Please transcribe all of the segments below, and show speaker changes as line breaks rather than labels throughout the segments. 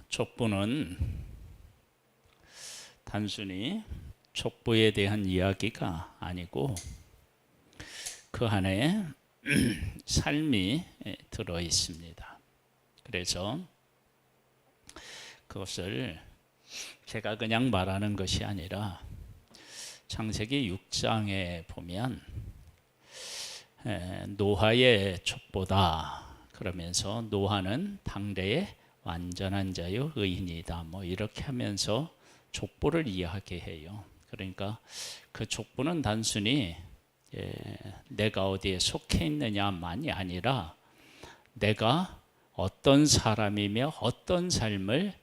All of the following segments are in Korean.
족보는 단순히 족보에 대한 이야기가 아니고 그 안에 삶이 들어 있습니다. 그래서 그것을 제가 그냥 말하는 것이 아니라 창세기 6장에 보면 노아의 족보다 그러면서 노아는 당대의 완전한 자요 의인이다 뭐 이렇게 하면서 족보를 이야기해요. 그러니까 그 족보는 단순히 내가 어디에 속해 있느냐만이 아니라 내가 어떤 사람이며 어떤 삶을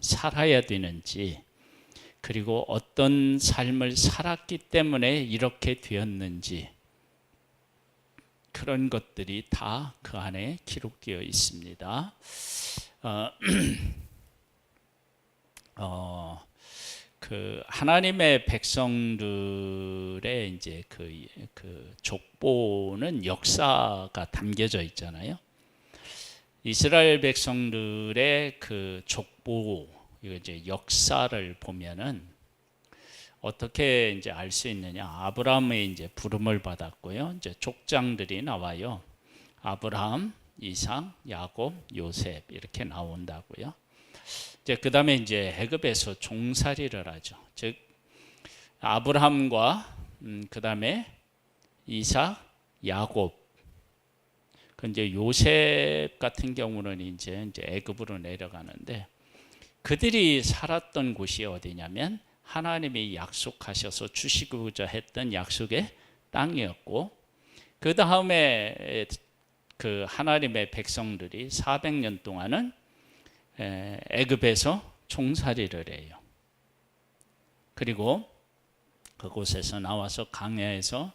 살아야 되는지, 그리고 어떤 삶을 살았기 때문에 이렇게 되었는지, 그런 것들이 다 그 안에 기록되어 있습니다. 그 하나님의 백성들의 이제 그 족보는 역사가 담겨져 있잖아요. 이스라엘 백성들의 그 족보, 이제 역사를 보면은 어떻게 이제 알 수 있느냐? 아브라함의 이제 부름을 받았고요. 이제 족장들이 나와요. 아브라함, 이삭, 야곱, 요셉 이렇게 나온다고요. 이제 그다음에 이제 애굽에서 종살이를 하죠. 즉 아브라함과 그다음에 이삭, 야곱. 그 이제 요셉 같은 경우는 이제 애굽으로 내려가는데 그들이 살았던 곳이 어디냐면 하나님이 약속하셔서 주시고자 했던 약속의 땅이었고, 그 다음에 그 하나님의 백성들이 400년 동안은 애굽에서 종살이를 해요. 그리고 그곳에서 나와서 광야에서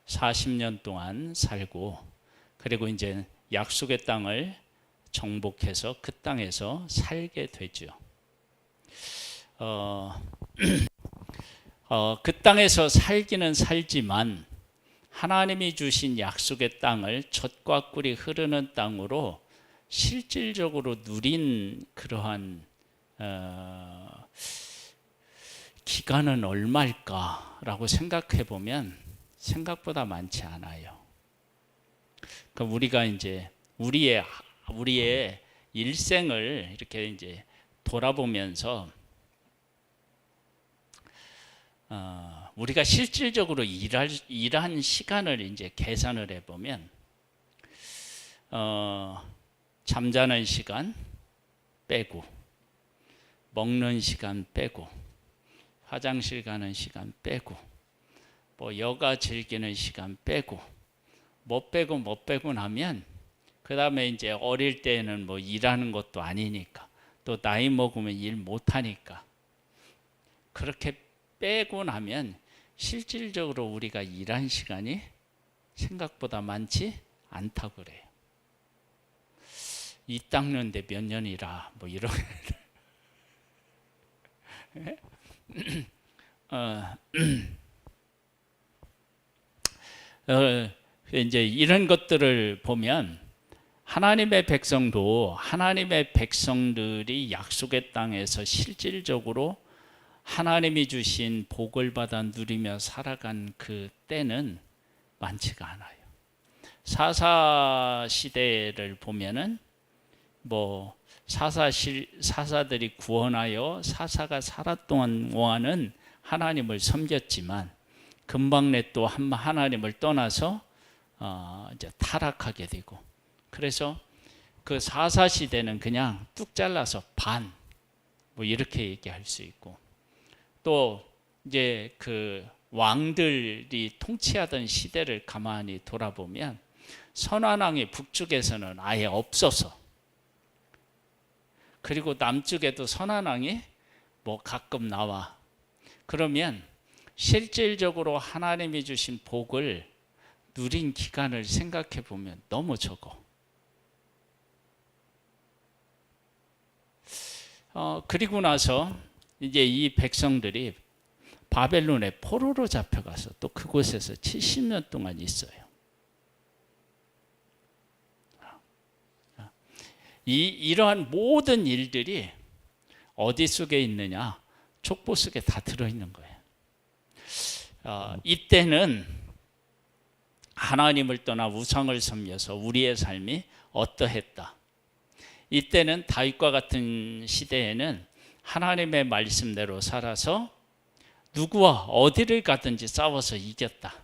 40년 동안 살고, 그리고 이제 약속의 땅을 정복해서 그 땅에서 살게 되죠. 그 땅에서 살기는 살지만 하나님이 주신 약속의 땅을 젖과 꿀이 흐르는 땅으로 실질적으로 누린 그러한 기간은 얼마일까라고 생각해 보면 생각보다 많지 않아요. 그러니까 우리가 이제 우리의 일생을 이렇게 이제 돌아보면서 우리가 실질적으로 일한 시간을 이제 계산을 해보면 잠자는 시간 빼고, 먹는 시간 빼고, 화장실 가는 시간 빼고, 뭐 여가 즐기는 시간 빼고, 못 빼고 나면 그 다음에 이제 어릴 때는 뭐 일하는 것도 아니니까, 또 나이 먹으면 일 못하니까, 그렇게 빼고 나면 실질적으로 우리가 일한 시간이 생각보다 많지 않다고 그래요. 이 닦는데 몇 년이라 뭐 이런 이제 이런 것들을 보면 하나님의 백성도 하나님의 백성들이 약속의 땅에서 실질적으로 하나님이 주신 복을 받아 누리며 살아간 그 때는 많지가 않아요. 사사 시대를 보면은 뭐 사사들이 구원하여 사사가 살았던 동안은 하나님을 섬겼지만 금방 내 또 하나님을 떠나서 이제 타락하게 되고, 그래서 그 사사 시대는 그냥 뚝 잘라서 반 뭐 이렇게 얘기할 수 있고, 또 이제 그 왕들이 통치하던 시대를 가만히 돌아보면 선한왕이 북쪽에서는 아예 없어서, 그리고 남쪽에도 선한왕이 뭐 가끔 나와. 그러면 실질적으로 하나님이 주신 복을 누린 기간을 생각해 보면 너무 적어. 그리고 나서 이제 이 백성들이 바벨론의 포로로 잡혀가서 또 그곳에서 70년 동안 있어요. 이러한 모든 일들이 어디 속에 있느냐? 족보 속에 다 들어있는 거예요. 이때는 하나님을 떠나 우상을 섬겨서 우리의 삶이 어떠했다. 이때는 다윗과 같은 시대에는 하나님의 말씀대로 살아서 누구와 어디를 가든지 싸워서 이겼다.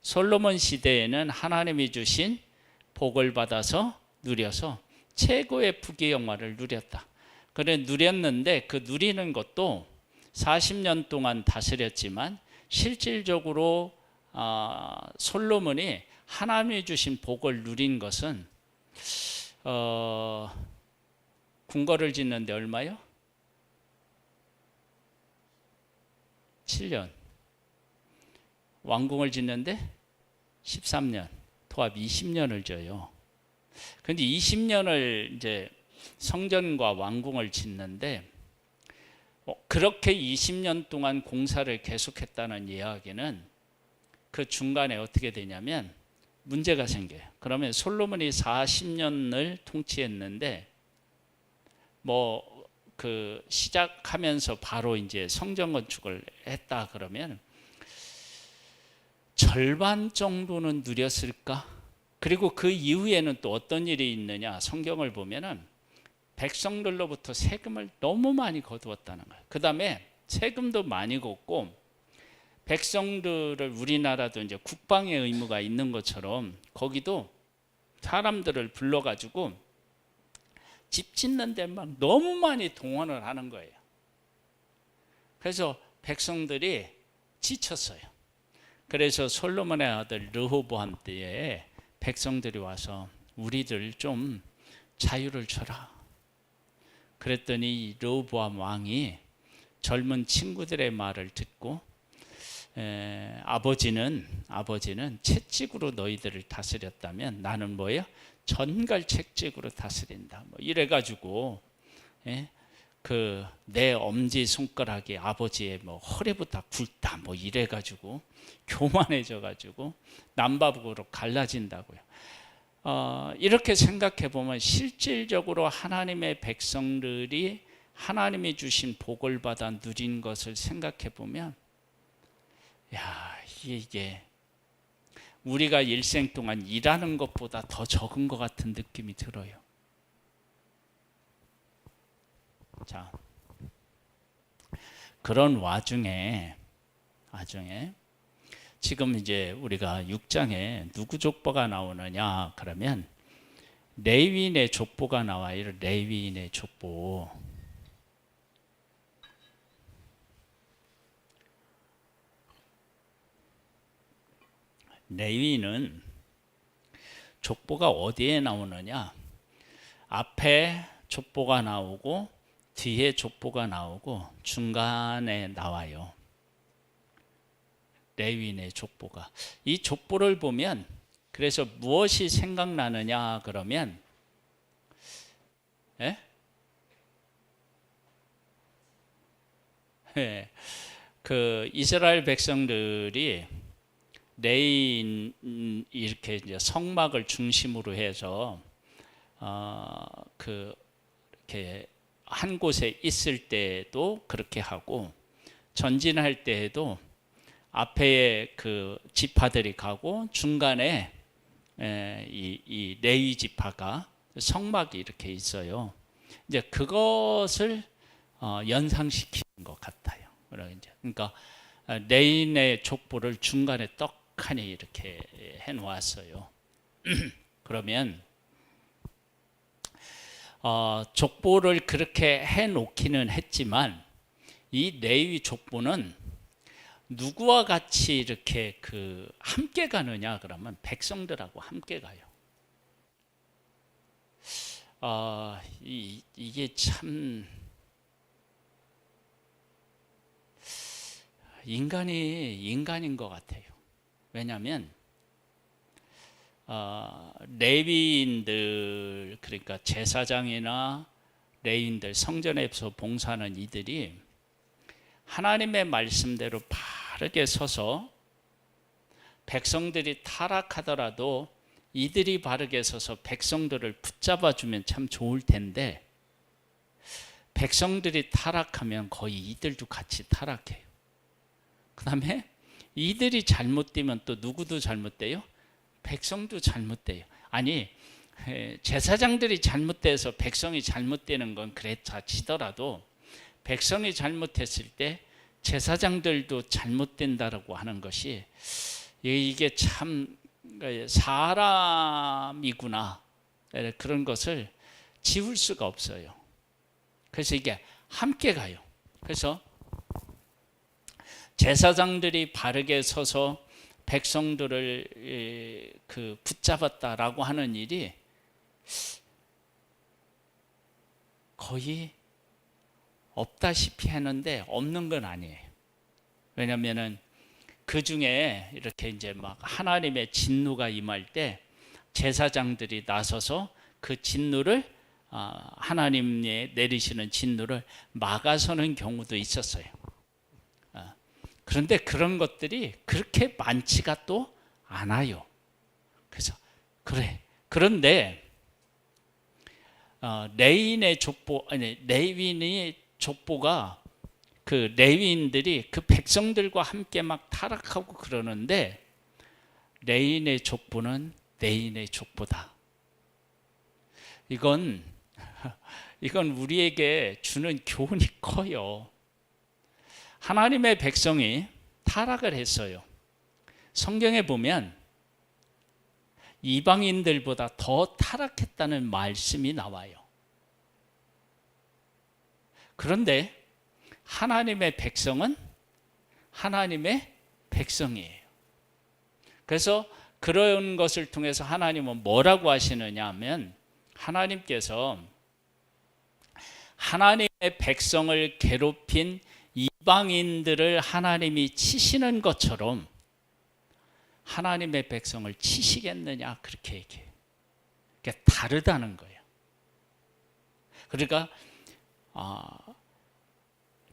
솔로몬 시대에는 하나님이 주신 복을 받아서 누려서 최고의 부귀 영화를 누렸다. 그래 누렸는데 그 누리는 것도 40년 동안 다스렸지만 실질적으로 솔로몬이 하나님이 주신 복을 누린 것은 궁궐을 짓는데 얼마요? 7년. 왕궁을 짓는데 13년. 도합 20년을 줘요. 그런데 20년을 이제 성전과 왕궁을 짓는데 그렇게 20년 동안 공사를 계속했다는 이야기는 그 중간에 어떻게 되냐면 문제가 생겨요. 그러면 솔로몬이 40년을 통치했는데 그 시작하면서 바로 이제 성전 건축을 했다 그러면 절반 정도는 누렸을까? 그리고 그 이후에는 또 어떤 일이 있느냐? 성경을 보면은 백성들로부터 세금을 너무 많이 거두었다는 거예요. 그 다음에 세금도 많이 걷고 백성들을 우리나라도 이제 국방의 의무가 있는 것처럼 거기도 사람들을 불러가지고 집 짓는 데 막 너무 많이 동원을 하는 거예요. 그래서 백성들이 지쳤어요. 그래서 솔로몬의 아들 르호보암 때에 백성들이 와서 우리들 좀 자유를 줘라. 그랬더니 르호보암 왕이 젊은 친구들의 말을 듣고 아버지는 채찍으로 너희들을 다스렸다면 나는 뭐예요? 전갈 채찍으로 다스린다. 뭐 이래가지고 그 내 엄지 손가락이 아버지의 뭐 허리보다 굵다. 뭐 이래가지고 교만해져가지고 남바북으로 갈라진다고요. 이렇게 생각해 보면 실질적으로 하나님의 백성들이 하나님이 주신 복을 받아 누린 것을 생각해 보면 이게 우리가 일생 동안 일하는 것보다 더 적은 것 같은 느낌이 들어요. 자, 그런 와중에 지금 이제 우리가 6장에 누구 족보가 나오느냐 그러면 레위인의 족보가 나와요. 레위인의 족보. 레위인은 족보가 어디에 나오느냐? 앞에 족보가 나오고 뒤에 족보가 나오고 중간에 나와요. 레위인의 족보가. 이 족보를 보면 그래서 무엇이 생각나느냐 그러면 그 이스라엘 백성들이 레위인 이렇게 이제 성막을 중심으로 해서 이렇게 한 곳에 있을 때도 그렇게 하고 전진할 때에도 앞에 그 지파들이 가고 중간에 이 레위 지파가 성막이 이렇게 있어요. 이제 그것을 연상시키는 것 같아요. 그러니까 레위인의 족보를 중간에 떡하니 이렇게 해놓았어요. 그러면 족보를 그렇게 해놓기는 했지만 이 레위 족보는 누구와 같이 이렇게 함께 가느냐 그러면 백성들하고 함께 가요. 이게 참 인간인 것 같아요. 왜냐하면 레위인들 그러니까 제사장이나 레위인들 성전에서 봉사하는 이들이 하나님의 말씀대로 바르게 서서 백성들이 타락하더라도 이들이 바르게 서서 백성들을 붙잡아주면 참 좋을 텐데 백성들이 타락하면 거의 이들도 같이 타락해요. 그 다음에 이들이 잘못되면 또 누구도 잘못돼요? 백성도 잘못돼요. 아니 제사장들이 잘못돼서 백성이 잘못되는 건 그랬다 치더라도 백성이 잘못했을 때 제사장들도 잘못된다라고 하는 것이 이게 참 사람이구나 그런 것을 지울 수가 없어요. 그래서 이게 함께 가요. 그래서 제사장들이 바르게 서서 백성들을 붙잡았다라고 하는 일이 거의 없다시피 하는데 없는 건 아니에요. 왜냐하면은 그 중에 이렇게 이제 막 하나님의 진노가 임할 때 제사장들이 나서서 그 진노를 하나님의 내리시는 진노를 막아서는 경우도 있었어요. 그런데 그런 것들이 그렇게 많지가 또 않아요. 그래서 그런데 레위인의 족보가 그 레위인들이 그 백성들과 함께 막 타락하고 그러는데 레위인의 족보는 레위인의 족보다. 이건 우리에게 주는 교훈이 커요. 하나님의 백성이 타락을 했어요. 성경에 보면 이방인들보다 더 타락했다는 말씀이 나와요. 그런데 하나님의 백성은 하나님의 백성이에요. 그래서 그런 것을 통해서 하나님은 뭐라고 하시느냐 하면 하나님께서 하나님의 백성을 괴롭힌 이방인들을 하나님이 치시는 것처럼 하나님의 백성을 치시겠느냐 그렇게 얘기해요. 그러니까 다르다는 거예요. 그러니까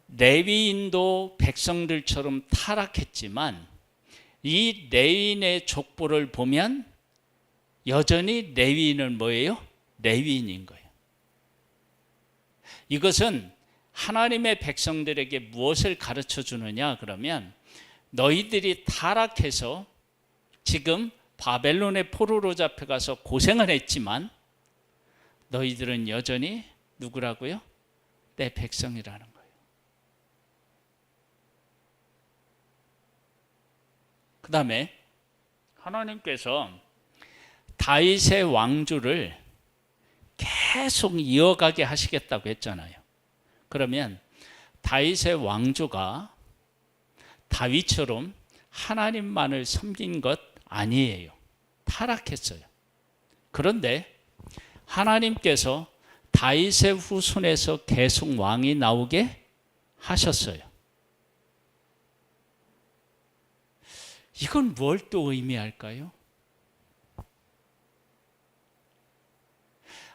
레위인도 백성들처럼 타락했지만 이 레위인의 족보를 보면 여전히 레위인은 뭐예요? 레위인인 거예요. 이것은 하나님의 백성들에게 무엇을 가르쳐 주느냐 그러면 너희들이 타락해서 지금 바벨론의 포로로 잡혀가서 고생을 했지만 너희들은 여전히 누구라고요? 내 백성이라는 거예요. 그 다음에 하나님께서 다윗의 왕조를 계속 이어가게 하시겠다고 했잖아요. 그러면 다윗의 왕조가 다윗처럼 하나님만을 섬긴 것 아니에요. 타락했어요. 그런데 하나님께서 다윗의 후손에서 계속 왕이 나오게 하셨어요. 이건 뭘 또 의미할까요?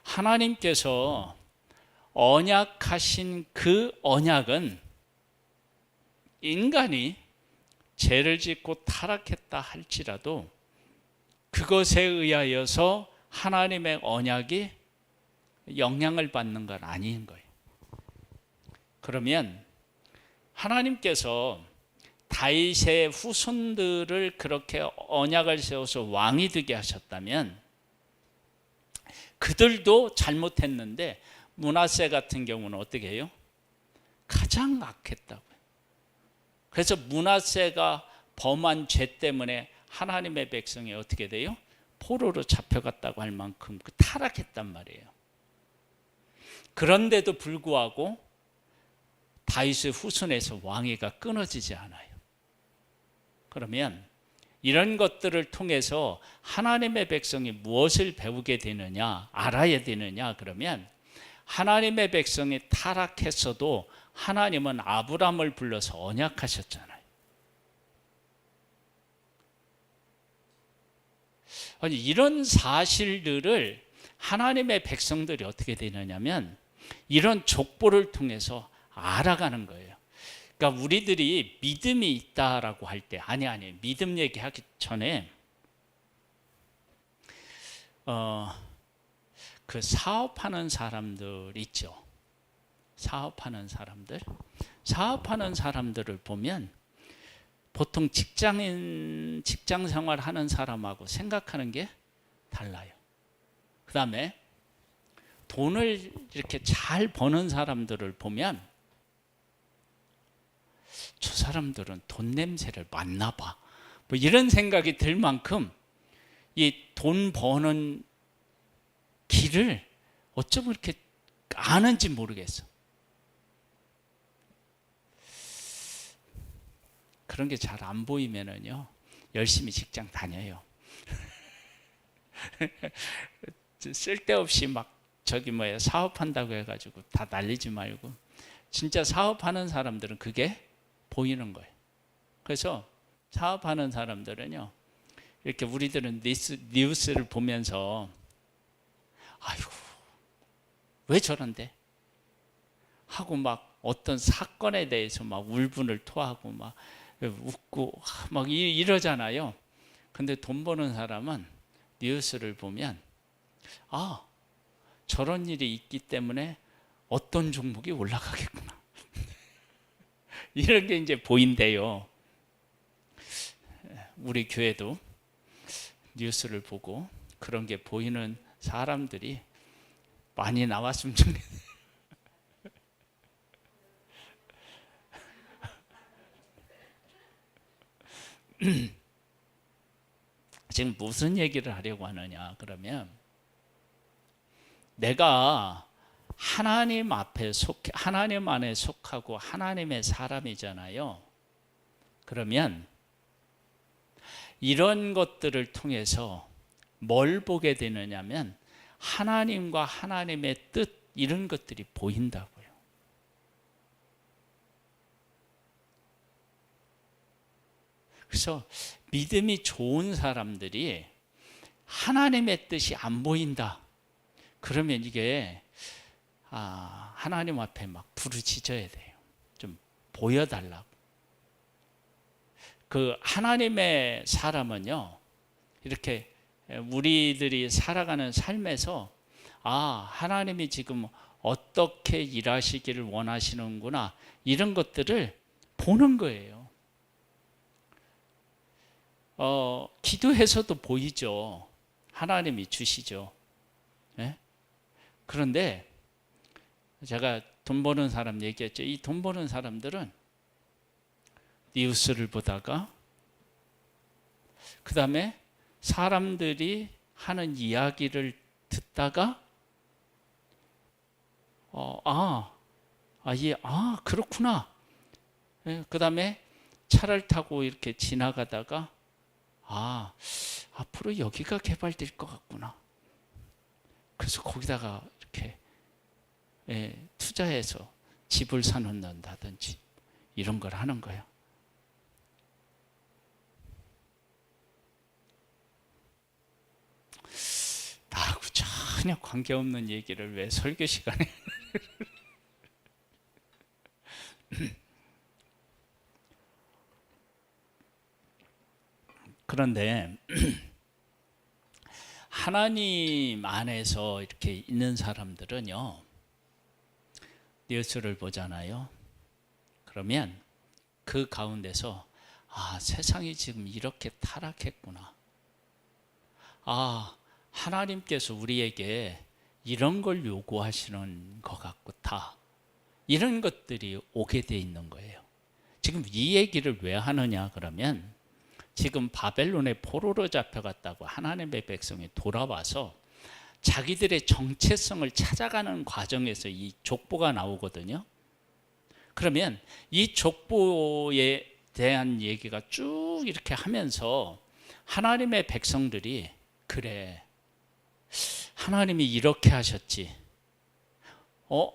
하나님께서 언약하신 그 언약은 인간이 죄를 짓고 타락했다 할지라도 그것에 의하여서 하나님의 언약이 영향을 받는 건 아닌 거예요. 그러면 하나님께서 다윗의 후손들을 그렇게 언약을 세워서 왕이 되게 하셨다면 그들도 잘못했는데 므낫세 같은 경우는 어떻게 해요? 가장 악했다고요. 그래서 므낫세가 범한 죄 때문에 하나님의 백성이 어떻게 돼요? 포로로 잡혀갔다고 할 만큼 타락했단 말이에요. 그런데도 불구하고 다윗의 후손에서 왕위가 끊어지지 않아요. 그러면 이런 것들을 통해서 하나님의 백성이 무엇을 배우게 되느냐, 알아야 되느냐 그러면 하나님의 백성이 타락했어도 하나님은 아브라함을 불러서 언약하셨잖아요. 아니, 이런 사실들을 하나님의 백성들이 어떻게 되느냐면 이런 족보를 통해서 알아가는 거예요. 그러니까 우리들이 믿음이 있다라고 할 때 아니 믿음 얘기하기 전에 그 사업하는 사람들 있죠. 사업하는 사람들을 보면 보통 직장 생활하는 사람하고 생각하는 게 달라요. 그 다음에 돈을 이렇게 잘 버는 사람들을 보면 저 사람들은 돈 냄새를 맡나 봐. 뭐 이런 생각이 들 만큼 이 돈 버는 길을 어쩌면 이렇게 아는지 모르겠어. 그런 게 잘 안 보이면은요, 열심히 직장 다녀요. 쓸데없이 막 사업한다고 해가지고 다 날리지 말고 진짜 사업하는 사람들은 그게 보이는 거예요. 그래서 사업하는 사람들은요, 이렇게 우리들은 뉴스를 보면서 아이고 왜 저런데 하고 막 어떤 사건에 대해서 막 울분을 토하고 막 웃고 막 이러잖아요. 근데 돈 버는 사람은 뉴스를 보면 아, 저런 일이 있기 때문에 어떤 종목이 올라가겠구나. 이런 게 이제 보인대요. 우리 교회도 뉴스를 보고 그런 게 보이는 사람들이 많이 나왔으면 좋겠어요. 지금 무슨 얘기를 하려고 하느냐 그러면 내가 하나님 안에 속하고 하나님의 사람이잖아요. 그러면 이런 것들을 통해서 뭘 보게 되느냐면 하나님과 하나님의 뜻 이런 것들이 보인다고요. 그래서 믿음이 좋은 사람들이 하나님의 뜻이 안 보인다. 그러면 이게 하나님 앞에 막 부르짖어야 돼요. 좀 보여달라고. 그 하나님의 사람은요, 이렇게 우리들이 살아가는 삶에서 하나님이 지금 어떻게 일하시기를 원하시는구나 이런 것들을 보는 거예요. 기도해서도 보이죠. 하나님이 주시죠. 네? 그런데 제가 돈 버는 사람 얘기했죠. 이 돈 버는 사람들은 뉴스를 보다가 그 다음에 사람들이 하는 이야기를 듣다가 그렇구나. 네, 그 다음에 차를 타고 이렇게 지나가다가 앞으로 여기가 개발될 것 같구나. 그래서 거기다가 이렇게 투자해서 집을 사놓는다든지 이런 걸 하는 거예요. 나하고 전혀 관계없는 얘기를 왜 설교 시간에 그런데 하나님 안에서 이렇게 있는 사람들은요, 뉴스를 보잖아요. 그러면 그 가운데서 세상이 지금 이렇게 타락했구나. 하나님께서 우리에게 이런 걸 요구하시는 것 같다. 이런 것들이 오게 돼 있는 거예요. 지금 이 얘기를 왜 하느냐 그러면 지금 바벨론의 포로로 잡혀갔다고 하나님의 백성이 돌아와서 자기들의 정체성을 찾아가는 과정에서 이 족보가 나오거든요. 그러면 이 족보에 대한 얘기가 쭉 이렇게 하면서 하나님의 백성들이 그래, 하나님이 이렇게 하셨지.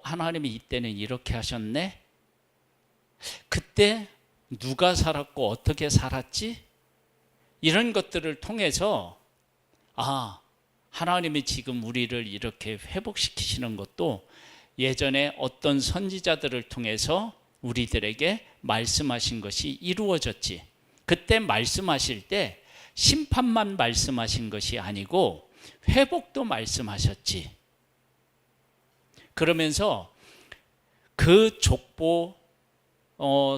하나님이 이때는 이렇게 하셨네. 그때 누가 살았고 어떻게 살았지? 이런 것들을 통해서 하나님이 지금 우리를 이렇게 회복시키시는 것도 예전에 어떤 선지자들을 통해서 우리들에게 말씀하신 것이 이루어졌지. 그때 말씀하실 때 심판만 말씀하신 것이 아니고 회복도 말씀하셨지. 그러면서 그 족보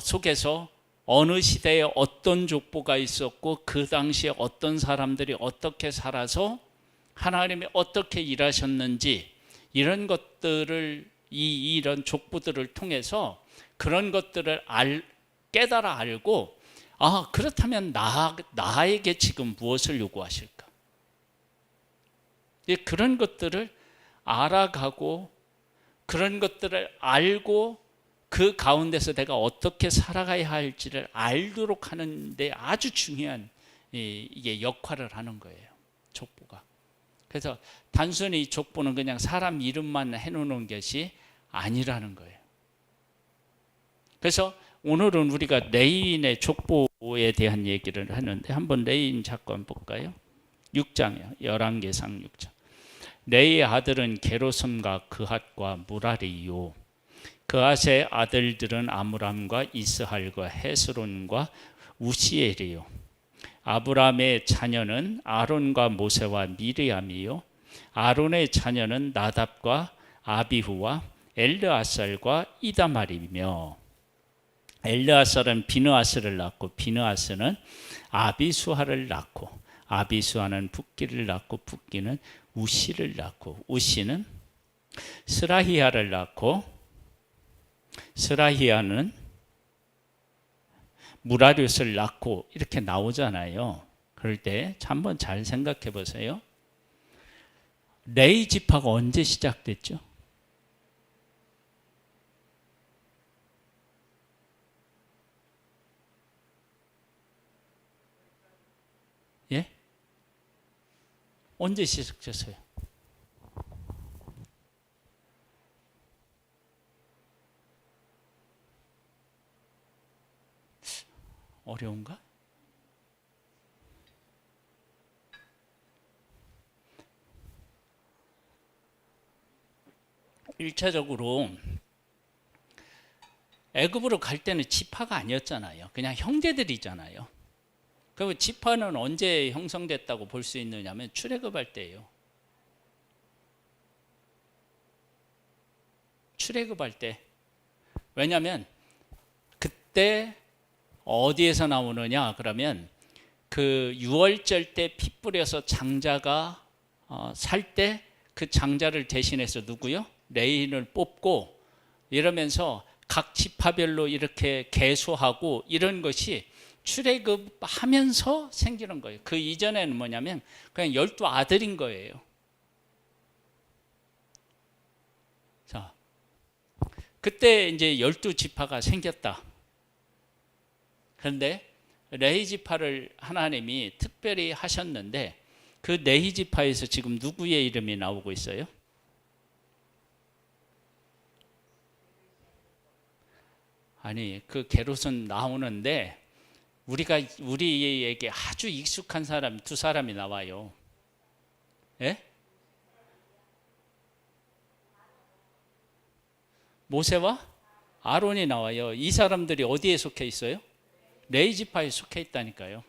속에서 어느 시대에 어떤 족보가 있었고 그 당시에 어떤 사람들이 어떻게 살아서 하나님이 어떻게 일하셨는지 이런 것들을 이런 족보들을 통해서 그런 것들을 깨달아 알고 그렇다면 나에게 지금 무엇을 요구하실까? 그런 것들을 알아가고 그런 것들을 알고 그 가운데서 내가 어떻게 살아가야 할지를 알도록 하는데 아주 중요한 이게 역할을 하는 거예요. 족보가. 그래서 단순히 족보는 그냥 사람 이름만 해놓는 것이 아니라는 거예요. 그래서 오늘은 우리가 레인의 족보에 대한 얘기를 하는데 한번 레인 잠깐 볼까요? 6장이요. 열왕기상 6장. 레이의 아들은 게르솜과 그핫과 무라리요. 그핫의 아들들은 아므람과 이스할과 헤스론과 우시엘이요. 아브람의 자녀는 아론과 모세와 미리암이요. 아론의 자녀는 나답과 아비후와 엘르아살과 이다말이며 엘르아살은 비느아스를 낳고 비느아스는 아비수하를 낳고 아비수하는 붓기를 낳고 붓기는 우시를 낳고 우시는 스라히아를 낳고 스라히아는 무라리옷을 낳고 이렇게 나오잖아요. 그럴 때 한번 잘 생각해 보세요. 레위 지파가 언제 시작됐죠? 예? 언제 시작됐어요? 어려운가? 일차적으로 애굽으로 갈 때는 지파가 아니었잖아요. 그냥 형제들이잖아요. 그리고 지파는 언제 형성됐다고 볼 수 있느냐면 출애굽할 때예요. 출애굽할 때. 왜냐하면 그때 어디에서 나오느냐 그러면 그 유월절 때 피 뿌려서 장자가 살 때 그 장자를 대신해서 누구요? 레인을 뽑고 이러면서 각 지파별로 이렇게 계수하고 이런 것이 출애굽하면서 생기는 거예요. 그 이전에는 뭐냐면 그냥 12아들인 거예요. 자, 그때 이제 12지파가 생겼다. 그런데 레위 지파를 하나님이 특별히 하셨는데 그 레위 지파에서 지금 누구의 이름이 나오고 있어요? 아니, 그 게롯은 나오는데 우리에게 아주 익숙한 사람 두 사람이 나와요. 예? 모세와 아론이 나와요. 이 사람들이 어디에 속해 있어요? 레위 지파에 속해 있다니까요.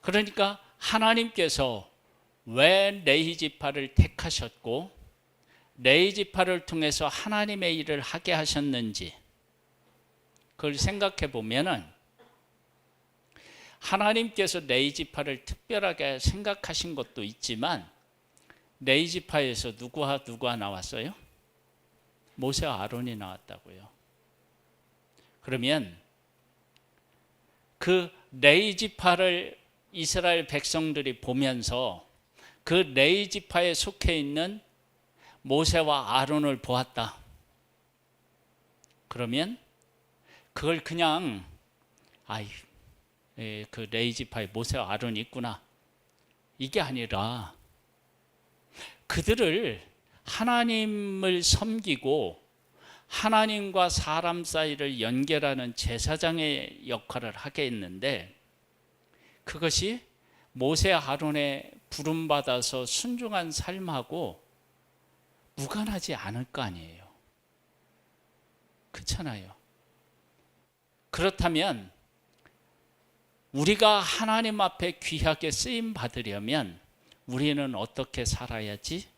그러니까 하나님께서 왜 레위 지파를 택하셨고 레위 지파를 통해서 하나님의 일을 하게 하셨는지 그걸 생각해 보면은 하나님께서 레위 지파를 특별하게 생각하신 것도 있지만 레위 지파에서 누구와 나왔어요? 모세와 아론이 나왔다고요. 그러면 그 레위 지파를 이스라엘 백성들이 보면서 그 레위 지파에 속해 있는 모세와 아론을 보았다. 그러면 그걸 그냥 그 레위 지파에 모세와 아론이 있구나 이게 아니라 그들을 하나님을 섬기고 하나님과 사람 사이를 연결하는 제사장의 역할을 하게 했는데 그것이 모세 아론의 부름받아서 순종한 삶하고 무관하지 않을 거 아니에요. 그렇잖아요. 그렇다면 우리가 하나님 앞에 귀하게 쓰임 받으려면 우리는 어떻게 살아야지?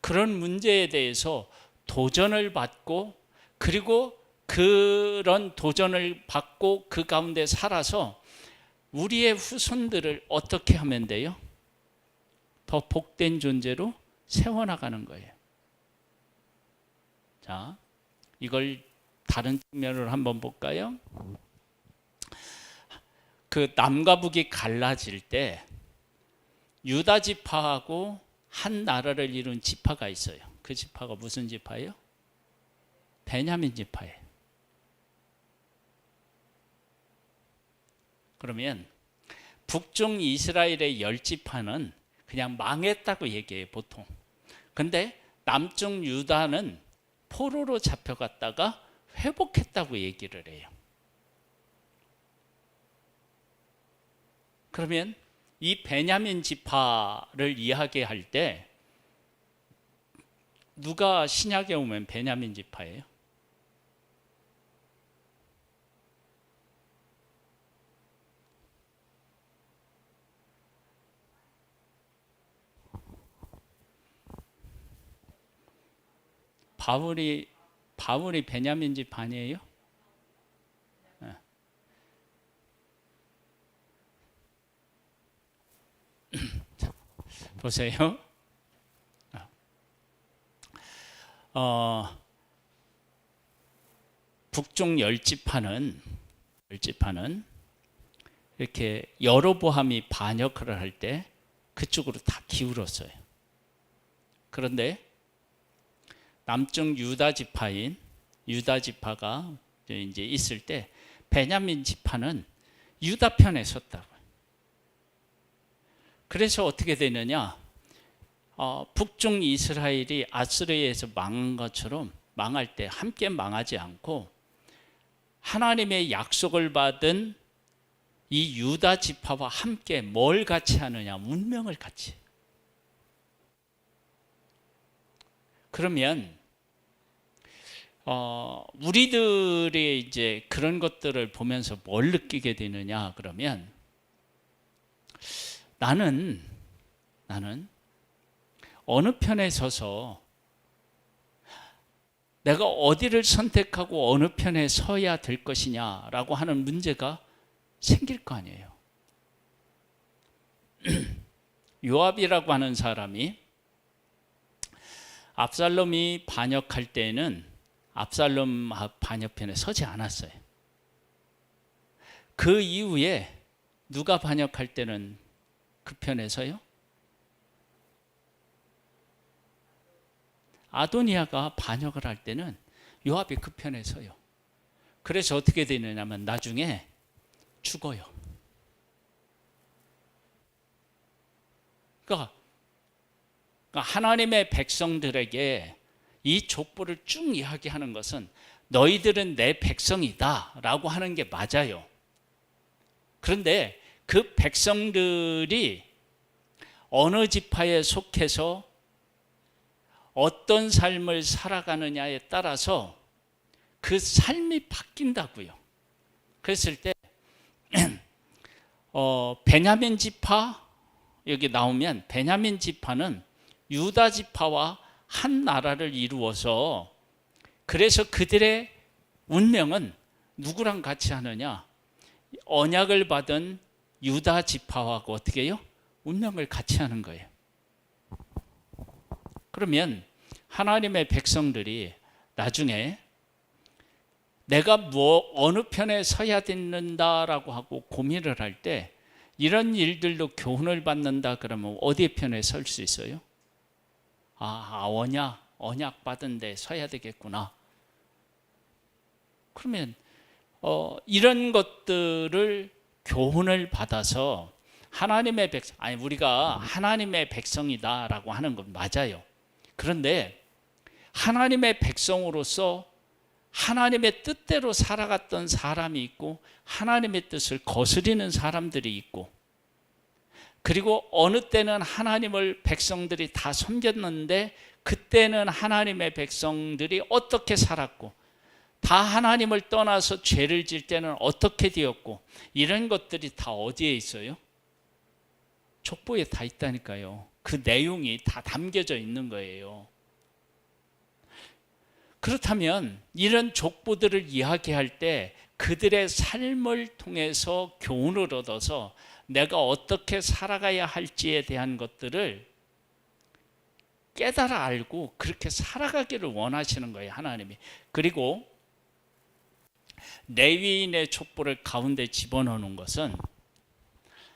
그런 문제에 대해서 도전을 받고, 그리고 그런 도전을 받고 그 가운데 살아서 우리의 후손들을 어떻게 하면 돼요? 더 복된 존재로 세워나가는 거예요. 자, 이걸 다른 측면으로 한번 볼까요? 그 남과 북이 갈라질 때 유다 지파하고 한 나라를 이룬 지파가 있어요. 그 지파가 무슨 지파예요? 베냐민 지파예요. 그러면 북중 이스라엘의 10지파는 그냥 망했다고 얘기해요, 보통. 근데 남쪽 유다는 포로로 잡혀갔다가 회복했다고 얘기를 해요. 그러면 이 베냐민 지파를 이야기할 때 누가 신약에 오면 베냐민 지파예요? 바울이 베냐민 집 아니에요? 네. 보세요. 북쪽 10지파는 이렇게 여로보암이 반역을 할 때 그쪽으로 다 기울었어요. 그런데 남쪽 유다 지파인 유다 지파가 이제 있을 때 베냐민 지파는 유다 편에 섰다고. 그래서 어떻게 되느냐? 북쪽 이스라엘이 아스리에서 망한 것처럼 망할 때 함께 망하지 않고 하나님의 약속을 받은 이 유다 지파와 함께 뭘 같이 하느냐? 운명을 같이. 그러면 우리들이 이제 그런 것들을 보면서 뭘 느끼게 되느냐? 그러면 나는 어느 편에 서서 내가 어디를 선택하고 어느 편에 서야 될 것이냐라고 하는 문제가 생길 거 아니에요. 요압이라고 하는 사람이 압살롬이 반역할 때는 압살롬 반역편에 서지 않았어요. 그 이후에 누가 반역할 때는 그 편에 서요? 아도니아가 반역을 할 때는 요압이 그 편에 서요. 그래서 어떻게 되느냐면 나중에 죽어요. 그러니까 하나님의 백성들에게 이 족보를 쭉 이야기하는 것은 너희들은 내 백성이다 라고 하는 게 맞아요. 그런데 그 백성들이 어느 지파에 속해서 어떤 삶을 살아가느냐에 따라서 그 삶이 바뀐다고요. 그랬을 때 베냐민 지파 여기 나오면 베냐민 지파는 유다 지파와 한 나라를 이루어서 그래서 그들의 운명은 누구랑 같이 하느냐? 언약을 받은 유다 지파하고 어떻게 해요? 운명을 같이 하는 거예요. 그러면 하나님의 백성들이 나중에 내가 어느 편에 서야 된다라고 하고 고민을 할 때 이런 일들도 교훈을 받는다 그러면 어디 편에 설 수 있어요? 언약 받은 데 서야 되겠구나. 그러면 이런 것들을 교훈을 받아서 하나님의 백성, 우리가 하나님의 백성이다라고 하는 건 맞아요. 그런데 하나님의 백성으로서 하나님의 뜻대로 살아갔던 사람이 있고 하나님의 뜻을 거스리는 사람들이 있고 그리고 어느 때는 하나님을 백성들이 다 섬겼는데 그때는 하나님의 백성들이 어떻게 살았고, 다 하나님을 떠나서 죄를 질 때는 어떻게 되었고, 이런 것들이 다 어디에 있어요? 족보에 다 있다니까요. 그 내용이 다 담겨져 있는 거예요. 그렇다면 이런 족보들을 이야기할 때 그들의 삶을 통해서 교훈을 얻어서 내가 어떻게 살아가야 할지에 대한 것들을 깨달아 알고 그렇게 살아가기를 원하시는 거예요, 하나님이. 그리고 레위인의 족보를 가운데 집어넣는 것은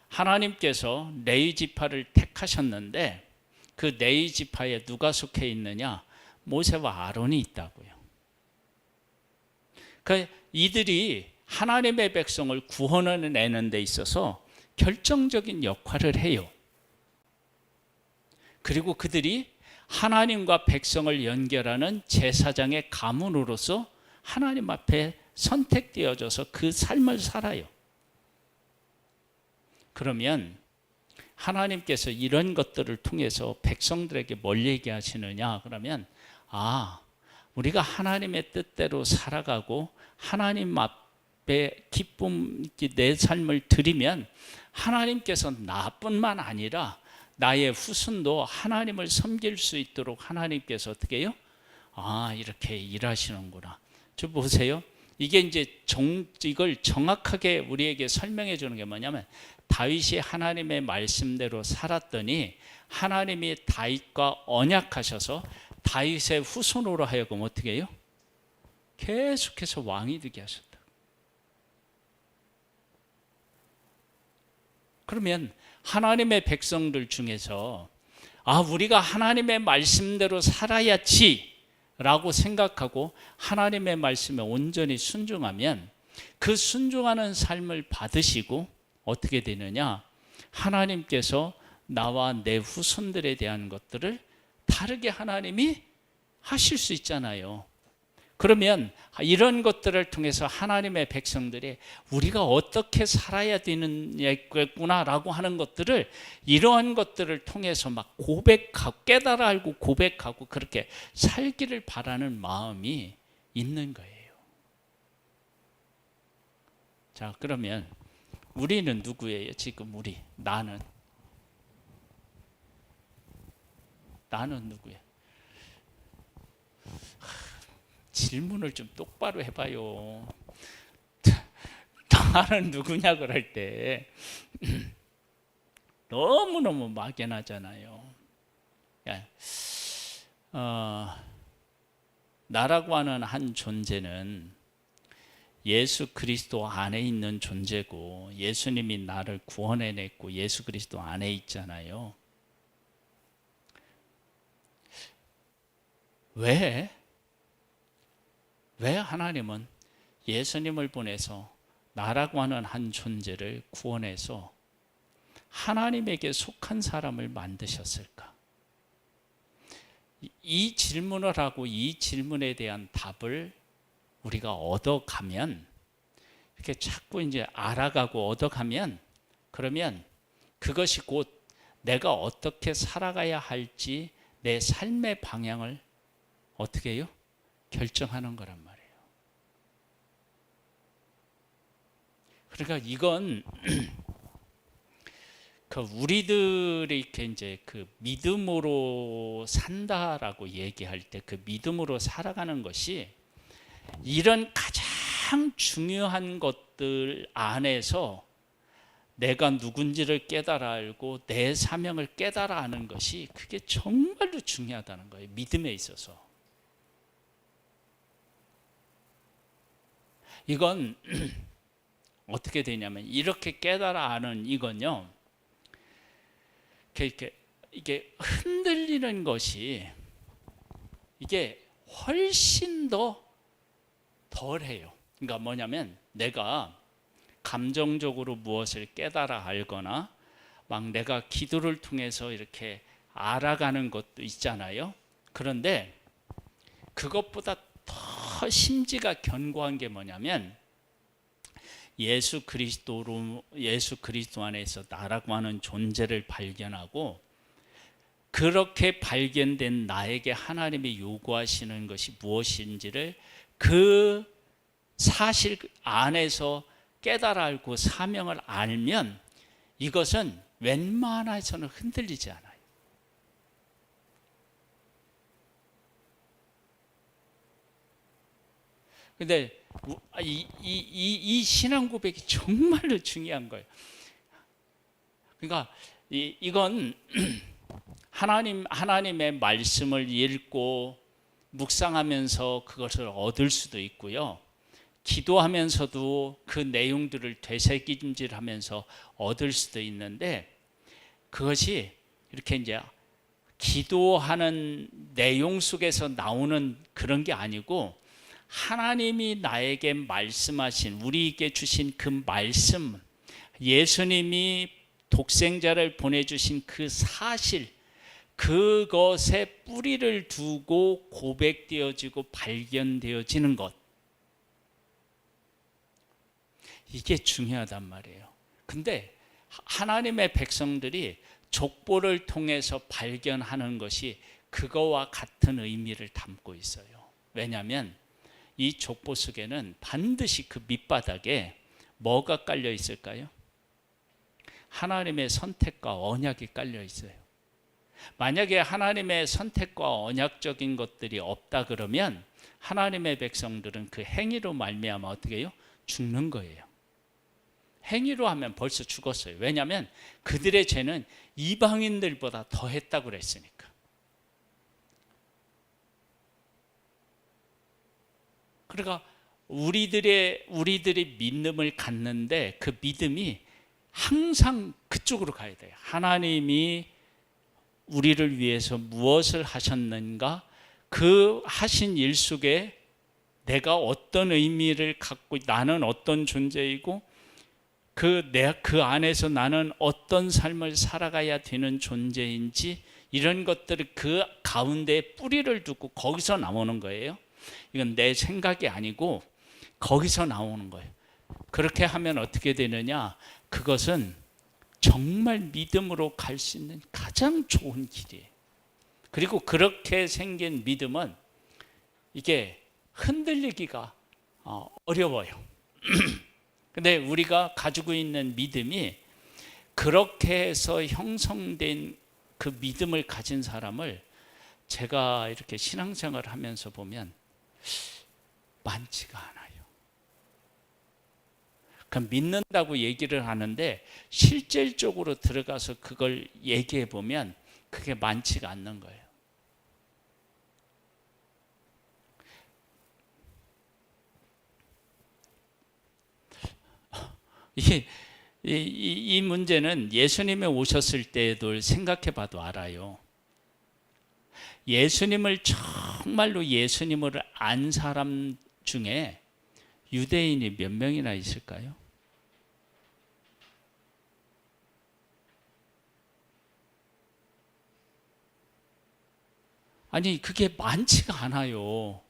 하나님께서 레위 지파를 택하셨는데 그 레위 지파에 누가 속해 있느냐? 모세와 아론이 있다고요. 그러니까 이들이 하나님의 백성을 구원해내는 데 있어서 결정적인 역할을 해요. 그리고 그들이 하나님과 백성을 연결하는 제사장의 가문으로서 하나님 앞에 선택되어져서 그 삶을 살아요. 그러면 하나님께서 이런 것들을 통해서 백성들에게 뭘 얘기하시느냐? 그러면 우리가 하나님의 뜻대로 살아가고 하나님 앞에 기쁨 내 삶을 드리면 하나님께서 나뿐만 아니라 나의 후손도 하나님을 섬길 수 있도록 하나님께서 어떻게 해요? 이렇게 일하시는구나. 저 보세요. 이게 이제 이걸 정확하게 우리에게 설명해 주는 게 뭐냐면, 다윗이 하나님의 말씀대로 살았더니 하나님이 다윗과 언약하셔서 다윗의 후손으로 하여금 어떻게 해요? 계속해서 왕이 되게 하셨다. 그러면 하나님의 백성들 중에서 우리가 하나님의 말씀대로 살아야지 라고 생각하고 하나님의 말씀에 온전히 순종하면 그 순종하는 삶을 받으시고 어떻게 되느냐? 하나님께서 나와 내 후손들에 대한 것들을 다르게 하나님이 하실 수 있잖아요. 그러면 이런 것들을 통해서 하나님의 백성들이 우리가 어떻게 살아야 되는구나라고 하는 것들을, 이러한 것들을 통해서 막 고백하고 깨달아 알고 고백하고 그렇게 살기를 바라는 마음이 있는 거예요. 자, 그러면 우리는 누구예요? 지금 나는 누구야? 질문을 좀 똑바로 해봐요. 나는 누구냐 그럴 때 너무너무 막연하잖아요. 나라고 하는 한 존재는 예수 그리스도 안에 있는 존재고, 예수님이 나를 구원해냈고 예수 그리스도 안에 있잖아요. 왜 하나님은 예수님을 보내서 나라고 하는 한 존재를 구원해서 하나님에게 속한 사람을 만드셨을까? 이 질문을 하고 이 질문에 대한 답을 우리가 얻어가면, 이렇게 자꾸 이제 알아가고 얻어가면, 그러면 그것이 곧 내가 어떻게 살아가야 할지 내 삶의 방향을 어떻게 해요? 결정하는 거란 말이에요. 그러니까 이건 우리들이 이렇게 이제 믿음으로 산다라고 얘기할 때 그 믿음으로 살아가는 것이 이런 가장 중요한 것들 안에서 내가 누군지를 깨달아 알고 내 사명을 깨달아 아는 것이 그게 정말로 중요하다는 거예요. 믿음에 있어서. 이건 어떻게 되냐면, 이렇게 깨달아 아는 이건요, 이게 흔들리는 것이 이게 훨씬 더 덜해요. 그러니까 뭐냐면, 내가 감정적으로 무엇을 깨달아 알거나 막 내가 기도를 통해서 이렇게 알아가는 것도 있잖아요. 그런데 그것보다 더 심지가 견고한 게 뭐냐면, 예수 그리스도 안에서 나라고 하는 존재를 발견하고, 그렇게 발견된 나에게 하나님이 요구하시는 것이 무엇인지를 그 사실 안에서 깨달아 알고 사명을 알면 이것은 웬만해서는 흔들리지 않아요. 근데 이 신앙 고백이 정말로 중요한 거예요. 그러니까 이건 하나님의 말씀을 읽고 묵상하면서 그것을 얻을 수도 있고요. 기도하면서도 그 내용들을 되새김질하면서 얻을 수도 있는데, 그것이 이렇게 이제 기도하는 내용 속에서 나오는 그런 게 아니고, 하나님이 나에게 말씀하신, 우리에게 주신 그 말씀, 예수님이 독생자를 보내주신 그 사실, 그것에 뿌리를 두고 고백되어지고 발견되어지는 것, 이게 중요하단 말이에요. 근데 하나님의 백성들이 족보를 통해서 발견하는 것이 그거와 같은 의미를 담고 있어요. 왜냐하면 이 족보 속에는 반드시 그 밑바닥에 뭐가 깔려 있을까요? 하나님의 선택과 언약이 깔려 있어요. 만약에 하나님의 선택과 언약적인 것들이 없다 그러면 하나님의 백성들은 그 행위로 말미암아 어떻게 해요? 죽는 거예요. 행위로 하면 벌써 죽었어요. 왜냐하면 그들의 죄는 이방인들보다 더 했다고 그랬으니까. 그러니까 우리들이 믿음을 갖는데 그 믿음이 항상 그쪽으로 가야 돼요. 하나님이 우리를 위해서 무엇을 하셨는가, 그 하신 일 속에 내가 어떤 의미를 갖고, 나는 어떤 존재이고 그 안에서 나는 어떤 삶을 살아가야 되는 존재인지, 이런 것들을 그 가운데에 뿌리를 두고 거기서 나오는 거예요. 이건 내 생각이 아니고 거기서 나오는 거예요. 그렇게 하면 어떻게 되느냐, 그것은 정말 믿음으로 갈 수 있는 가장 좋은 길이에요. 그리고 그렇게 생긴 믿음은 이게 흔들리기가 어려워요. 근데 우리가 가지고 있는 믿음이 그렇게 해서 형성된 그 믿음을 가진 사람을 제가 이렇게 신앙생활을 하면서 보면 많지가 않아요. 그 믿는다고 얘기를 하는데 실질적으로 들어가서 그걸 얘기해 보면 그게 많지가 않는 거예요. 이 문제는 예수님이 오셨을 때도 생각해 봐도 알아요. 예수님을 정말로 예수님을 안 사람 중에 유대인이 몇 명이나 있을까요? 아니, 그게 많지가 않아요.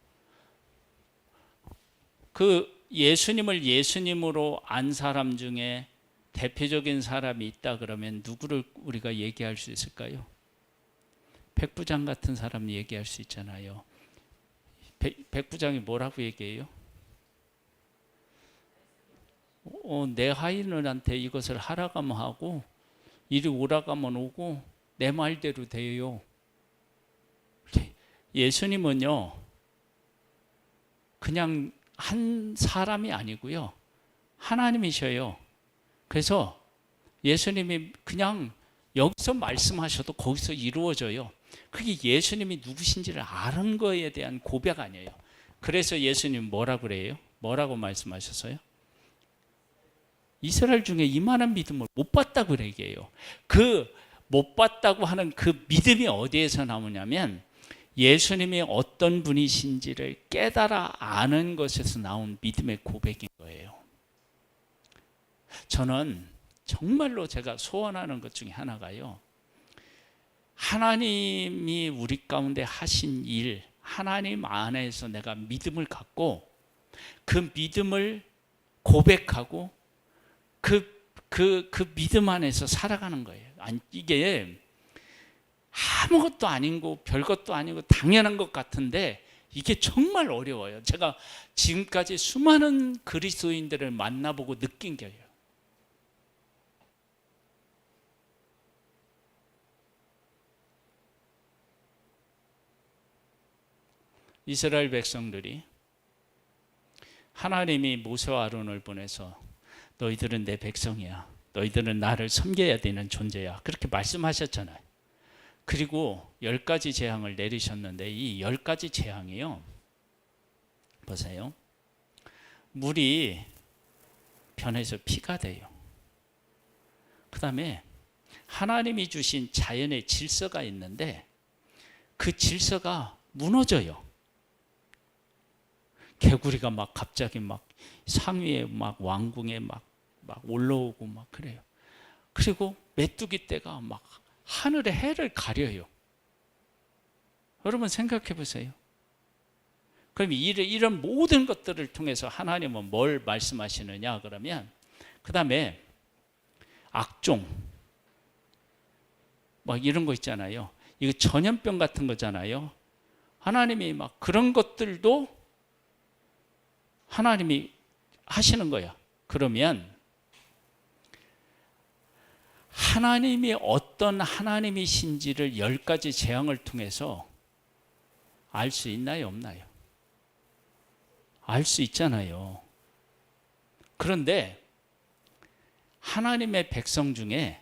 그 예수님을 예수님으로 안 사람 중에 대표적인 사람이 있다 그러면 누구를 우리가 얘기할 수 있을까요? 백부장 같은 사람 얘기할 수 있잖아요. 백부장이 뭐라고 얘기해요? 내 하인들한테 이것을 하라고 하면 하고 이리 오라고 하면 오고 내 말대로 돼요. 예수님은요, 그냥 한 사람이 아니고요, 하나님이셔요. 그래서 예수님이 그냥 여기서 말씀하셔도 거기서 이루어져요. 그게 예수님이 누구신지를 아는 거에 대한 고백 아니에요. 그래서 예수님 뭐라고 그래요? 뭐라고 말씀하셨어요? 이스라엘 중에 이만한 믿음을 못 봤다고 그래요. 그 못 봤다고 하는 그 믿음이 어디에서 나오냐면 예수님이 어떤 분이신지를 깨달아 아는 것에서 나온 믿음의 고백인 거예요. 저는 정말로 제가 소원하는 것 중에 하나가요, 하나님이 우리 가운데 하신 일, 하나님 안에서 내가 믿음을 갖고 그 믿음을 고백하고 그 믿음 안에서 살아가는 거예요. 이게 아무것도 아니고 별것도 아니고 당연한 것 같은데 이게 정말 어려워요. 제가 지금까지 수많은 그리스도인들을 만나보고 느낀 게요. 이스라엘 백성들이 하나님이 모세와 아론을 보내서 너희들은 내 백성이야. 너희들은 나를 섬겨야 되는 존재야. 그렇게 말씀하셨잖아요. 그리고 10가지 재앙을 내리셨는데 이 10가지 재앙이요. 보세요. 물이 변해서 피가 돼요. 그 다음에 하나님이 주신 자연의 질서가 있는데 그 질서가 무너져요. 개구리가 막 갑자기 막 상위에 막 왕궁에 막 올라오고 막 그래요. 그리고 메뚜기 떼가 막 하늘의 해를 가려요. 여러분 생각해 보세요. 그럼 이런 모든 것들을 통해서 하나님은 뭘 말씀하시느냐 그러면 그 다음에 악종 막 이런 거 있잖아요. 이거 전염병 같은 거잖아요. 하나님이 막 그런 것들도 하나님이 하시는 거야. 그러면 하나님이 어떤 하나님이신지를 10가지 재앙을 통해서 알 수 있나요? 없나요? 알 수 있잖아요. 그런데 하나님의 백성 중에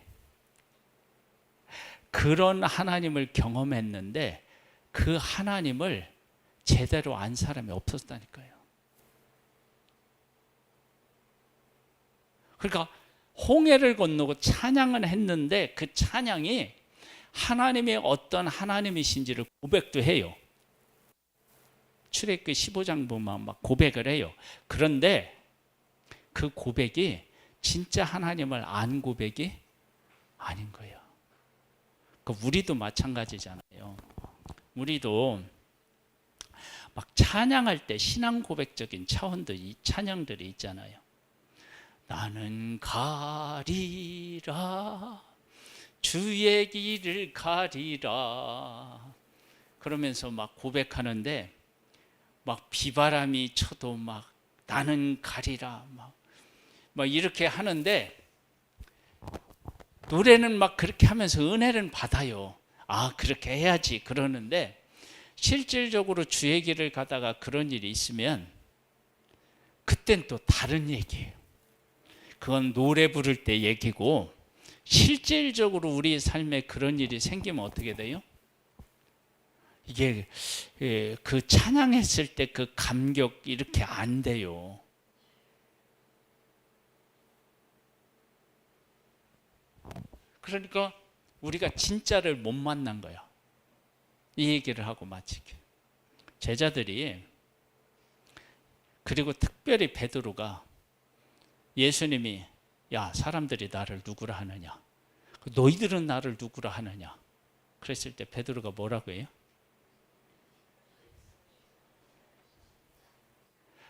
그런 하나님을 경험했는데 그 하나님을 제대로 안 사람이 없었다니까요. 그러니까 홍해를 건너고 찬양은 했는데 그 찬양이 하나님의 어떤 하나님이신지를 고백도 해요. 출애굽기 15장 보면 막 고백을 해요. 그런데 그 고백이 진짜 하나님을 안 고백이 아닌 거예요. 우리도 마찬가지잖아요. 우리도 막 찬양할 때 신앙 고백적인 차원도 이 찬양들이 있잖아요. 나는 가리라 주의 길을 가리라 그러면서 막 고백하는데 막 비바람이 쳐도 막 나는 가리라 막 이렇게 하는데 노래는 막 그렇게 하면서 은혜는 받아요. 아 그렇게 해야지 그러는데 실질적으로 주의 길을 가다가 그런 일이 있으면 그땐 또 다른 얘기예요. 그건 노래 부를 때 얘기고 실질적으로 우리 삶에 그런 일이 생기면 어떻게 돼요? 이게 그 찬양했을 때 그 감격 이렇게 안 돼요. 그러니까 우리가 진짜를 못 만난 거야. 이 얘기를 하고 마치게. 제자들이 그리고 특별히 베드로가 예수님이 야 사람들이 나를 누구라 하느냐 너희들은 나를 누구라 하느냐 그랬을 때 베드로가 뭐라고 해요?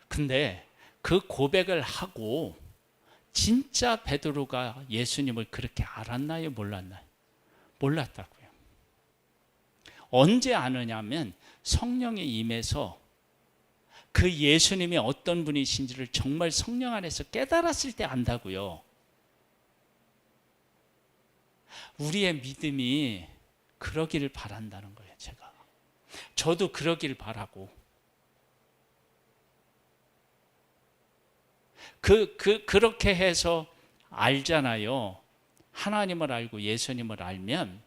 근데 그 고백을 하고 진짜 베드로가 예수님을 그렇게 알았나요? 몰랐나요? 몰랐다고요. 언제 아느냐면 성령이 임해서 그 예수님이 어떤 분이신지를 정말 성령 안에서 깨달았을 때 안다고요. 우리의 믿음이 그러기를 바란다는 거예요. 제가 저도 그러길 바라고 그렇게 해서 알잖아요. 하나님을 알고 예수님을 알면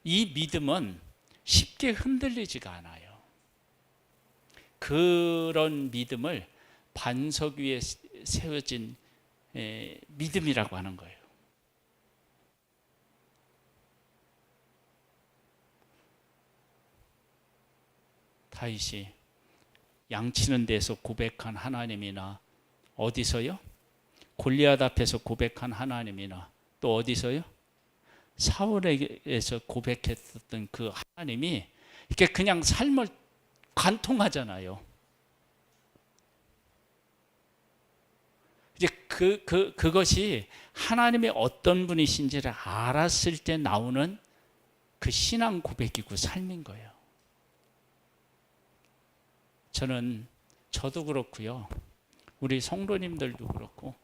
이 믿음은 쉽게 흔들리지가 않아요. 그런 믿음을 반석 위에 세워진 믿음이라고 하는 거예요. 다윗이 양치는 데서 고백한 하나님이나 어디서요? 골리앗 앞에서 고백한 하나님이나 또 어디서요? 사울에게서 고백했던 그 하나님이 이렇게 그냥 삶을 관통하잖아요. 이제 그것이 하나님의 어떤 분이신지를 알았을 때 나오는 그 신앙 고백이고 삶인 거예요. 저도 그렇고요. 우리 성도님들도 그렇고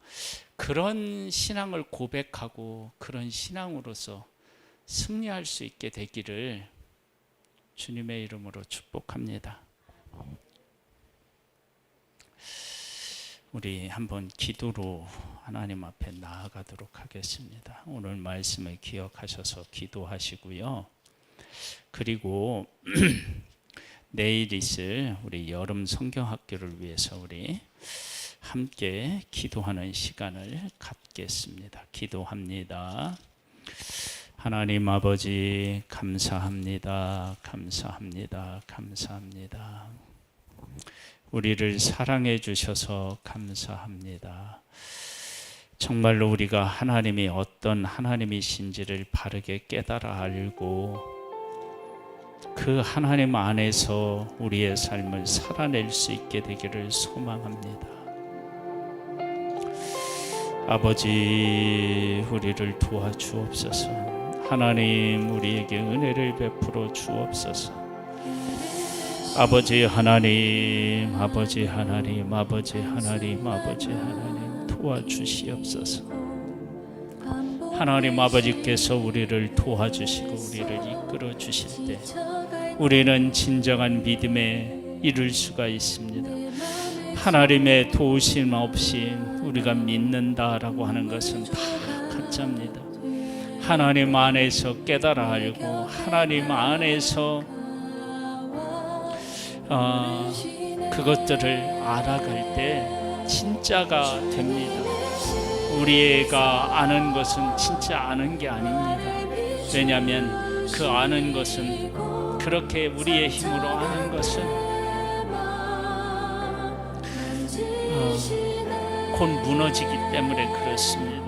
그런 신앙을 고백하고 그런 신앙으로서 승리할 수 있게 되기를 주님의 이름으로 축복합니다. 우리 한번 기도로 하나님 앞에 나아가도록 하겠습니다. 오늘 말씀을 기억하셔서 기도하시고요. 그리고 내일 있을 우리 여름 성경학교를 위해서 우리 함께 기도하는 시간을 갖겠습니다. 기도합니다. 하나님 아버지 감사합니다. 감사합니다. 감사합니다. 우리를 사랑해 주셔서 감사합니다. 정말로 우리가 하나님이 어떤 하나님이신지를 바르게 깨달아 알고 그 하나님 안에서 우리의 삶을 살아낼 수 있게 되기를 소망합니다. 아버지, 우리를 도와주옵소서. 하나님, 우리에게 은혜를 베풀어 주옵소서. 아버지 하나님, 아버지 하나님, 아버지 하나님, 아버지 하나님 도와주시옵소서. 하나님 아버지께서 우리를 도와주시고 우리를 이끌어 주실 때 우리는 진정한 믿음에 이를 수가 있습니다. 하나님의 도우심 없이 우리가 믿는다라고 하는 것은 다 가짜입니다. 하나님 안에서 깨달아 알고 하나님 안에서 그것들을 알아갈 때 진짜가 됩니다. 우리가 아는 것은 진짜 아는 게 아닙니다. 왜냐하면 그 아는 것은 그렇게 우리의 힘으로 아는 것은 곧 무너지기 때문에 그렇습니다.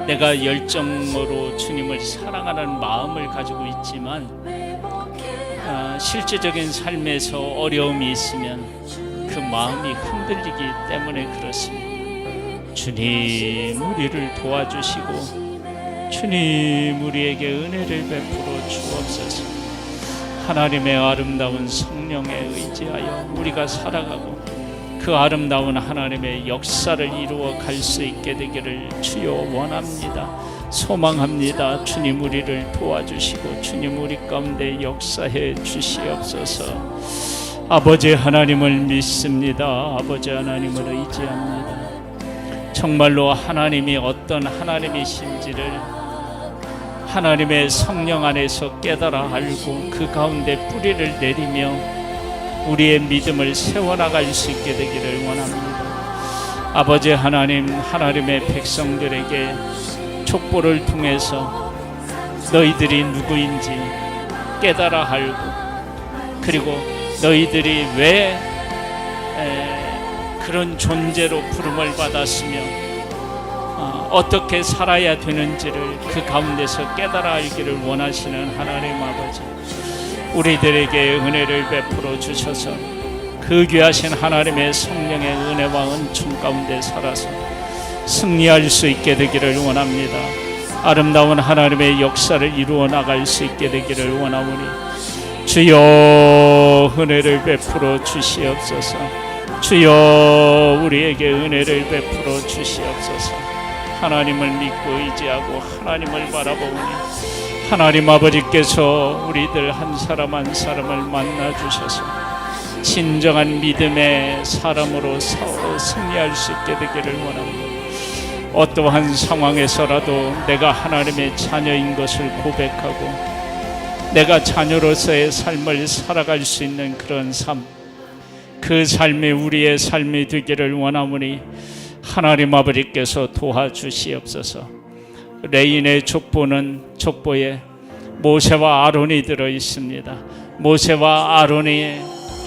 내가 열정으로 주님을 사랑하는 마음을 가지고 있지만 실제적인 삶에서 어려움이 있으면 그 마음이 흔들리기 때문에 그렇습니다. 주님, 우리를 도와주시고 주님, 우리에게 은혜를 베풀어 주옵소서. 하나님의 아름다운 성령에 의지하여 우리가 살아가고 그 아름다운 하나님의 역사를 이루어 갈 수 있게 되기를 주여 원합니다. 소망합니다. 주님, 우리를 도와주시고 주님, 우리 가운데 역사해 주시옵소서. 아버지 하나님을 믿습니다. 아버지 하나님을 의지합니다. 정말로 하나님이 어떤 하나님이신지를 하나님의 성령 안에서 깨달아 알고 그 가운데 뿌리를 내리며 우리의 믿음을 세워나갈 수 있게 되기를 원합니다. 아버지 하나님, 하나님의 백성들에게 족보를 통해서 너희들이 누구인지 깨달아 알고 그리고 너희들이 왜 그런 존재로 부름을 받았으며 어떻게 살아야 되는지를 그 가운데서 깨달아 알기를 원하시는 하나님 아버지, 우리들에게 은혜를 베풀어 주셔서 그 귀하신 하나님의 성령의 은혜와 은총 가운데 살아서 승리할 수 있게 되기를 원합니다. 아름다운 하나님의 역사를 이루어 나갈 수 있게 되기를 원하오니 주여 은혜를 베풀어 주시옵소서. 주여 우리에게 은혜를 베풀어 주시옵소서. 하나님을 믿고 의지하고 하나님을 바라보니 하나님 아버지께서 우리들 한 사람 한 사람을 만나 주셔서 진정한 믿음의 사람으로 승리할 수 있게 되기를 원합니다. 어떠한 상황에서라도 내가 하나님의 자녀인 것을 고백하고 내가 자녀로서의 삶을 살아갈 수 있는 그런 삶, 그 삶이 우리의 삶이 되기를 원하오니 하나님 아버지께서 도와주시옵소서. 레인의 족보에 모세와 아론이 들어 있습니다. 모세와 아론이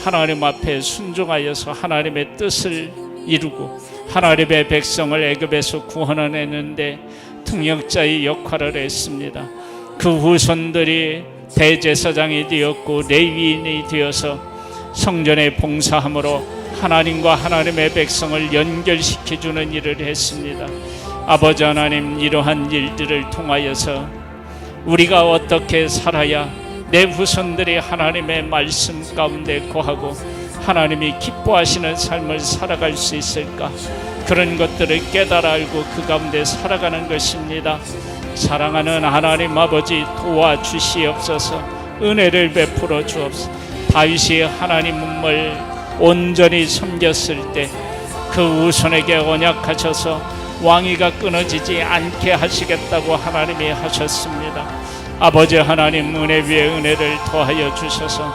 하나님 앞에 순종하여서 하나님의 뜻을 이루고 하나님의 백성을 애굽에서 구원해내는데 통역자의 역할을 했습니다. 그 후손들이 대제사장이 되었고 레위인이 되어서 성전에 봉사함으로 하나님과 하나님의 백성을 연결시켜주는 일을 했습니다. 아버지 하나님, 이러한 일들을 통하여서 우리가 어떻게 살아야 내 후손들이 하나님의 말씀 가운데 거하고 하나님이 기뻐하시는 삶을 살아갈 수 있을까? 그런 것들을 깨달아 알고 그 가운데 살아가는 것입니다. 사랑하는 하나님 아버지, 도와주시옵소서. 은혜를 베풀어 주옵소서. 다윗이 하나님을 온전히 섬겼을 때 그 후손에게 언약하셔서 왕위가 끊어지지 않게 하시겠다고 하나님이 하셨습니다. 아버지 하나님, 은혜 위에 은혜를 더하여 주셔서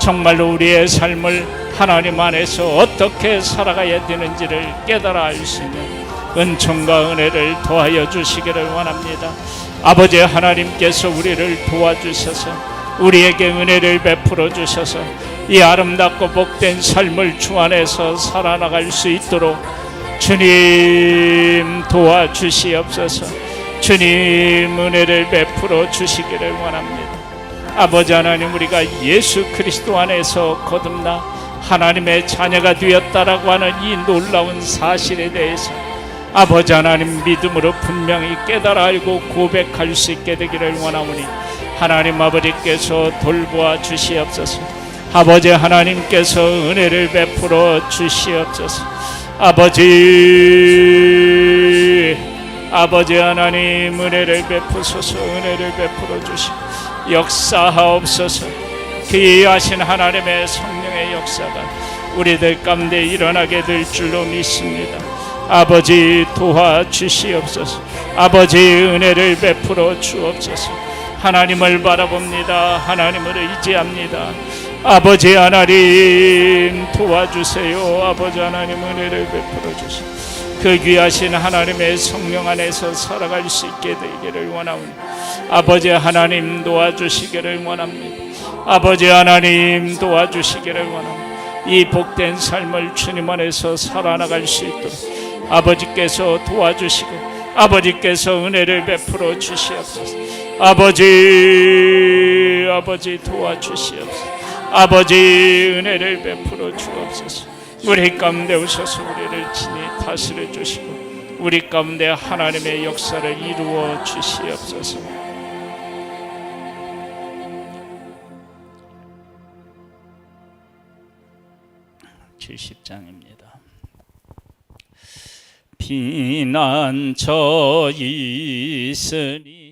정말로 우리의 삶을 하나님 안에서 어떻게 살아가야 되는지를 깨달아 알 수 있는 은총과 은혜를 더하여 주시기를 원합니다. 아버지 하나님께서 우리를 도와주셔서 우리에게 은혜를 베풀어 주셔서 이 아름답고 복된 삶을 주 안에서 살아나갈 수 있도록 주님 도와주시옵소서. 주님 은혜를 베풀어 주시기를 원합니다. 아버지 하나님, 우리가 예수 그리스도 안에서 거듭나 하나님의 자녀가 되었다라고 하는 이 놀라운 사실에 대해서 아버지 하나님, 믿음으로 분명히 깨달아 알고 고백할 수 있게 되기를 원하오니 하나님 아버지께서 돌보아 주시옵소서. 아버지 하나님께서 은혜를 베풀어 주시옵소서. 아버지 하나님, 은혜를 베푸소서. 은혜를 베풀어 주시고 역사하옵소서. 귀하신 하나님의 성령의 역사가 우리들 가운데 일어나게 될 줄로 믿습니다. 아버지 도와주시옵소서. 아버지 은혜를 베풀어 주옵소서. 하나님을 바라봅니다. 하나님을 의지합니다. 아버지 하나님 도와주세요. 아버지 하나님 은혜를 베풀어 주시고 그 귀하신 하나님의 성령 안에서 살아갈 수 있게 되기를 원하오니 아버지 하나님 도와주시기를 원합니다. 아버지 하나님 도와주시기를 원합니다. 이 복된 삶을 주님 안에서 살아나갈 수 있도록 아버지께서 도와주시고 아버지께서 은혜를 베풀어 주시옵소서. 아버지 도와주시옵소서. 아버지 은혜를 베풀어 주옵소서. 우리 가운데 오셔서 우리를 친히 다스려 주시고 우리 가운데 하나님의 역사를 이루어 주시옵소서. 70장입니다. 비난처 있으니